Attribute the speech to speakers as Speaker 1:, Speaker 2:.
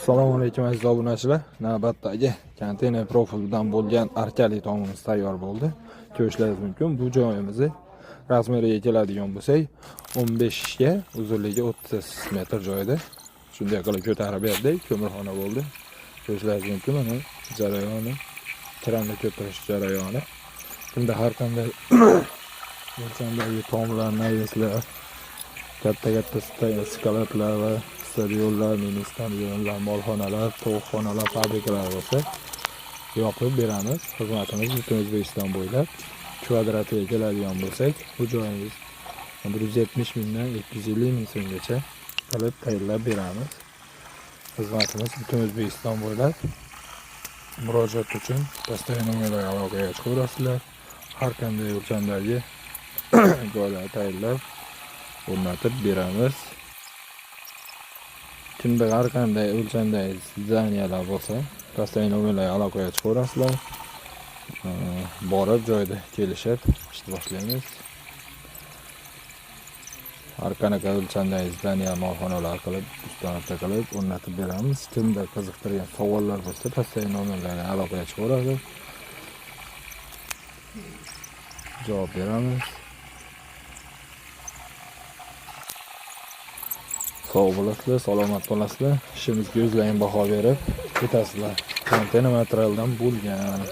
Speaker 1: Assalomu alaykum aziz obunachilar. Navbatdagi konteyner profildan bo'lgan arkali tomimiz tayyor bo'ldi. Ko'rishlaringiz mumkin. Bu joyimizni razmeriga keladigan bo'lsak, 15 ga, uzunligi 30 metr joyda. Shunday qilib ko'tarib berdik. Ko'mirxona bo'ldi. Ko'rishlaringiz mumkin. Mana jarayoni, kiramni ko'tarish jarayoni. Bunda har qanday o'lchamdagi tomlarni ayaslar, katta skalatlar va stadionlar, mini stadionlar, molxonalar, tovuqxonalar, fabrikalar bo'lsa yopib beramiz. Xizmatimiz butun O'zbekiston bo'ylab. Kvadratiga keladigan bo'lsak, bu joyimiz 170 mingdan 250 ming so'mgacha qilib tayyorlab beramiz. Xizmatimiz butun O'zbekiston bo'ylab. Murojaat uchun postoyanniy nomerlarga aloqaga chiqaverasizlar. Har qanday o'lchamdagi joylarni tayyorlab o'rnatib beramiz. Kimda har qanday o'lchamdagi zdaniyalar bo'lsa, postoyanniy nomerlarga aloqaga chiqaverasizlar. Borib joyda kelishib ishni boshlaymiz. Har qanaqa o'lchamdagi zdaniya molxonalar qilib, ustunlikda qilib o'rnatib beramiz. Kimda qiziqtirgan savollar bo'lsa, postoyanniy nomerlarga aloqaga chiqaveradi. Javob beramiz. Sog' bo'lasizlar, salomat bo'lasizlar. Ishimizga o'zlaring baho berib ketasizlar. Konteyner materialdan bo'lgan